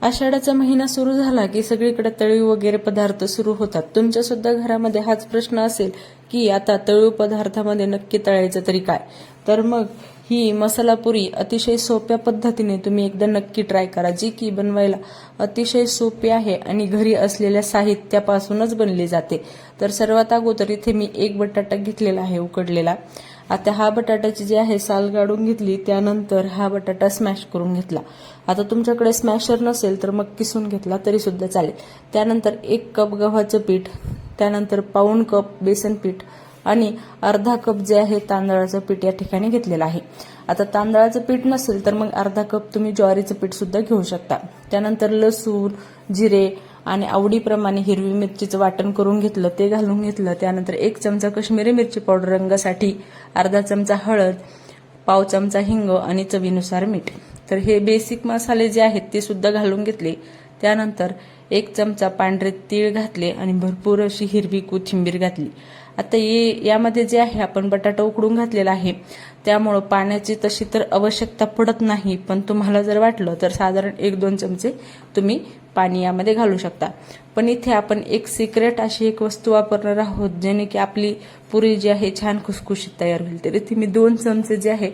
आषाढाचा महिना सुरू झाला की सगळीकडे तळीव वगैरे पदार्थ सुरू होतात. तुमच्या सुद्धा घरामध्ये हाच प्रश्न असेल की आता तळीव पदार्थामध्ये नक्की तळायचं तरी काय. तर मग ही मसाला पुरी अतिशय सोप्या पद्धतीने तुम्ही एकदा नक्की ट्राय करा, जी की बनवायला अतिशय सोपी आहे आणि घरी असलेल्या साहित्यापासूनच बनली जाते. तर सर्वात अगोदर इथे मी एक बटाटा घेतलेला आहे उकडलेला. आता हा बटाट्याची जी आहे साल काढून घेतली, त्यानंतर हा बटाटा स्मॅश करून घेतला. आता तुमच्याकडे स्मॅशर नसेल तर मग किसून घेतला तरी सुद्धा चालेल. त्यानंतर 1 कप गव्हाचं पीठ, त्यानंतर पाऊण कप बेसन पीठ आणि अर्धा कप जे आहे तांदळाचं पीठ या ठिकाणी घेतलेलं आहे. आता तांदळाचं पीठ नसेल तर मग अर्धा कप तुम्ही ज्वारीचं पीठ सुद्धा घेऊ शकता. त्यानंतर लसूण, जिरे आणि आवडीप्रमाणे हिरवी मिरचीचं वाटण करून घेतलं, ते घालून घेतलं. त्यानंतर 1 चमचा काश्मीरी मिरची पावडर रंगासाठी, अर्धा चमचा हळद, पाव चमचा हिंग आणि चवीनुसार मीठ. तर हे बेसिक मसाले जे आहेत ते सुद्धा घालून घेतले. त्यानंतर 1 चमचा पांढरे तीळ घातले आणि भरपूर अशी हिरवी कोथिंबीर घातली. आता यामध्ये जे आहे आपण बटाटा उकडून घातलेला आहे, त्यामुळं पाण्याची तशी तर आवश्यकता पडत नाही, पण तुम्हाला जर वाटलं तर साधारण 1-2 चमचे तुम्ही पाणी यामध्ये घालू शकता. पण इथे आपण एक सिक्रेट अशी एक वस्तू वापरणार आहोत, जेणे की आपली पुरी जी आहे छान खुसखुशीत तयार होईल. तर इथे मी 2 चमचे जे आहे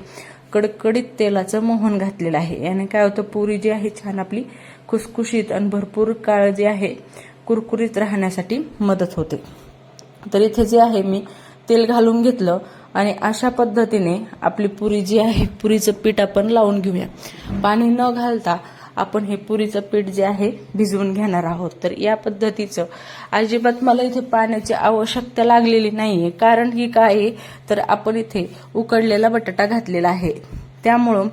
कडकडीत तेलाचं मोहन घातलेलं आहे. याने काय होतं, पुरी जी आहे छान आपली खुसखुशीत आणि भरपूर काळ जे आहे कुरकुरीत राहण्यासाठी मदत होते. तर इथे जे आहे मी तेल घालून घेतलं आणि अशा पद्धतीने आपली पुरी जी आहे, पुरीचं पीठ आपण लावून घेऊया. पाणी न घालता आपण हे पुरीचं पीठ जे आहे भिजवून घेणार आहोत. तर या पद्धतीचं अजिबात मला इथे पाण्याची आवश्यकता लागलेली नाहीये, कारण की काय आहे तर आपण इथे उकडलेला बटाटा घातलेला आहे, त्यामुळं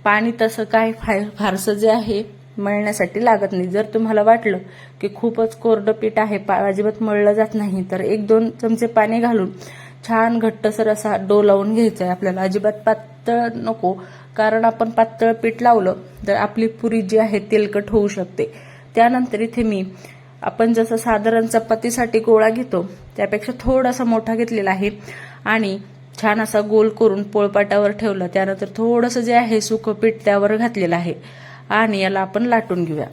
पाणी तसं काय फारसं जे आहे मळण्यासाठी लागत नाही. जर तुम्हाला वाटलं की खूपच कोरडं पीठ आहे, अजिबात मळलं जात नाही, तर 1-2 चमचे पाणी घालून छान घट्टसर असा डो लावून घ्यायचा आहे आपल्याला. अजिबात पातळ नको, कारण आपण पातळ पीठ लावलं तर आपली पुरी जी आहे तेलकट होऊ शकते. त्यानंतर इथे आपण जसं साधारण चपातीसाठी गोळा घेतो त्यापेक्षा थोडासा मोठा घेतलेला आहे आणि छान असा गोल करून पोळपाटावर ठेवलं. त्यानंतर थोडंसं जे आहे सुकं पीठ त्यावर घातलेलं आहे आणि याला आपण लाटून घेऊया.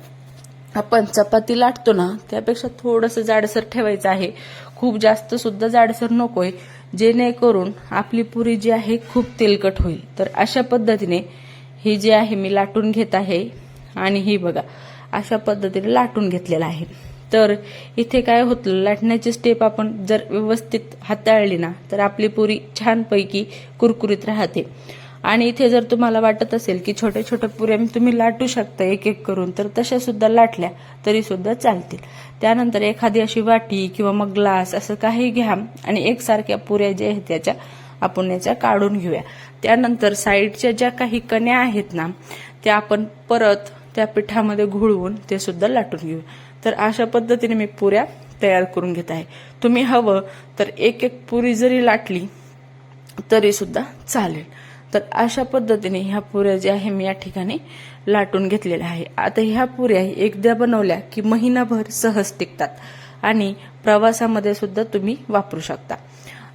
आपण चपाती लाटतो ना त्यापेक्षा थोडंसं जाडसर ठेवायचं आहे, खूप जास्त सुद्धा जाडसर नकोय, जेणेकरून आपली पुरी जी आहे खूप तेलकट होईल. तर अशा पद्धतीने ही जी आहे मी लाटून घेत आहे आणि ही बघा अशा पद्धतीने लाटून घेतलेलं आहे. तर इथे काय होतं, लाटण्याची स्टेप आपण जर व्यवस्थित हाताळली ना तर आपली पुरी छानपैकी कुरकुरीत राहते. आणि इथे जर तुम्हाला वाटत असेल की छोट्या छोट्या पुऱ्या तुम्ही लाटू शकता एक एक करून, तर तशा सुद्धा लाटल्या तरी सुद्धा चालतील. त्यानंतर एखादी अशी वाटी किंवा मग ग्लास असं काही घ्या आणि एकसारख्या पुऱ्या ज्या आहेत आपण याच्या काढून घेऊया. त्यानंतर साईडच्या ज्या काही कण्या आहेत ना त्या आपण परत त्या पिठामध्ये घोळवून ते सुद्धा लाटून घेऊया. तर अशा पद्धतीने मी पुऱ्या तयार करून घेत आहे. तुम्ही हवं तर एक एक पुरी जरी लाटली तरी सुद्धा चालेल. तर अशा पद्धतीने ह्या पुऱ्या ज्या आहे मी या ठिकाणी लाटून घेतलेल्या आहे. आता ह्या पुऱ्या एकदा बनवल्या की महिनाभर सहज टिकतात आणि प्रवासामध्ये सुद्धा तुम्ही वापरू शकता.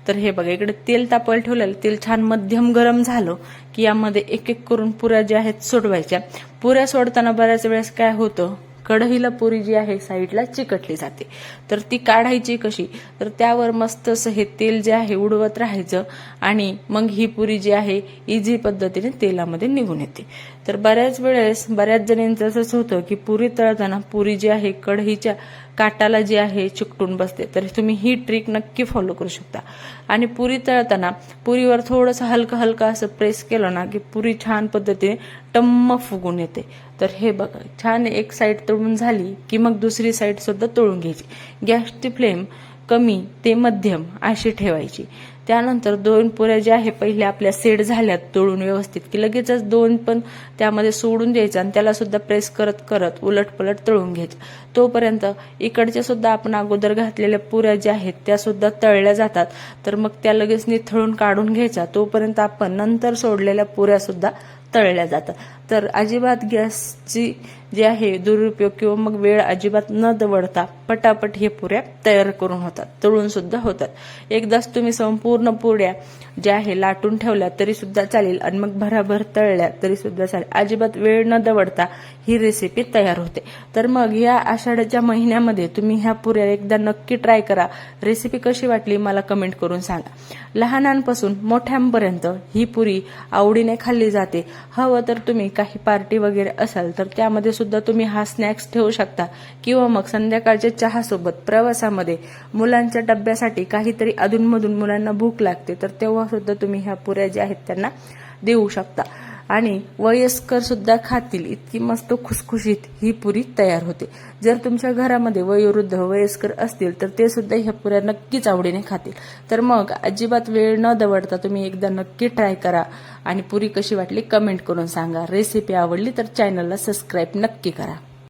तर हे बघा, इकडे तेल तापायला ठेवलेलं, तेल छान मध्यम गरम झालं की यामध्ये एक एक करून पुऱ्या ज्या आहेत सोडवायच्या. पुऱ्या सोडताना बऱ्याच वेळेस काय होतं, कढईला पुरी जी आहे साईडला चिकटली जाते. तर ती काढायची कशी, तर त्यावर मस्त असं हे तेल जे आहे उडवत राहायचं आणि मग ही पुरी जी आहे इझी पद्धतीने तेलामध्ये निघून येते. तर बऱ्याच वेळेस बऱ्याच जणांचं असं होतं की पुरी तळताना पुरी जी आहे कढईच्या काटाला जी आहे चिकटून बसते. तर तुम्ही ही ट्रिक नक्की फॉलो करू शकता. आणि पुरी तळताना पुरीवर थोडंसं हलकं हलकं असं प्रेस केलं ना की पुरी छान पद्धतीने टम्म फुगून येते. तर हे बघा, छान एक साईड तळून झाली की मग दुसरी साईड सुद्धा तळून घ्यायची. गॅसची फ्लेम कमी ते मध्यम अशी ठेवायची. त्यानंतर 2 पुऱ्या ज्या आहे पहिल्या आपल्या सेट झाल्यात तळून व्यवस्थित की लगेचच 2 पण त्यामध्ये सोडून द्यायचं आणि त्याला सुद्धा प्रेस करत करत उलट पलट तळून घ्यायचं. तोपर्यंत इकडच्या सुद्धा आपण अगोदर घातलेल्या पुऱ्या ज्या आहेत त्या सुद्धा तळल्या जातात. तर मग त्या लगेच निथळून काढून घ्यायच्या. तोपर्यंत आपण नंतर सोडलेल्या पुऱ्या सुद्धा तळल्या जातात. तर अजिबात गॅसची जे आहे दुरुपयोग किंवा मग वेळ अजिबात न दवडता पटापट हे पुऱ्या तयार करून होतात, तळून सुद्धा होतात। एकदाच तुम्ही संपूर्ण पुऱ्या ज्या आहे लाटून ठेवल्या तरी सुद्धा चालेल आणि मग भराभर तळल्या तरी सुद्धा चालेल, अजिबात वेळ न दवडता ही रेसिपी तयार होते। तर मग या आषाढाच्या महिन्यामध्ये तुम्ही ह्या पुऱ्या एकदा नक्की ट्राय करा। रेसिपी कशी वाटली मला कमेंट करून सांगा। लहानांपासून मोठ्यांपर्यंत ही पुरी आवडीने खाल्ली जाते। हवं तर तुम्ही काही पार्टी वगैरे असाल तर त्यामध्ये सुद्धा तुम्ही हा स्नॅक्स ठेवू शकता किंवा मग संध्याकाळच्या चहासोबत प्रवासामध्ये मुलांच्या डब्यासाठी काहीतरी अधूनमधून मुलांना भूक लागते तर तेव्हा सुद्धा तुम्ही ह्या पुऱ्या ज्या आहेत त्यांना देऊ शकता आणि वयस्कर सुद्धा खातील इतकी मस्त खुसखुशीत ही पुरी तयार होते। जर तुमच्या घरामध्ये वयोवृद्ध वयस्कर असतील तर ते सुद्धा ह्या पुऱ्या नक्कीच आवडीने खातील। तर मग अजिबात वेळ न दवडता तुम्ही एकदा नक्की ट्राय करा आणि पुरी कशी वाटली कमेंट करून सांगा। रेसिपी आवडली तर चॅनलला सबस्क्राईब नक्की करा।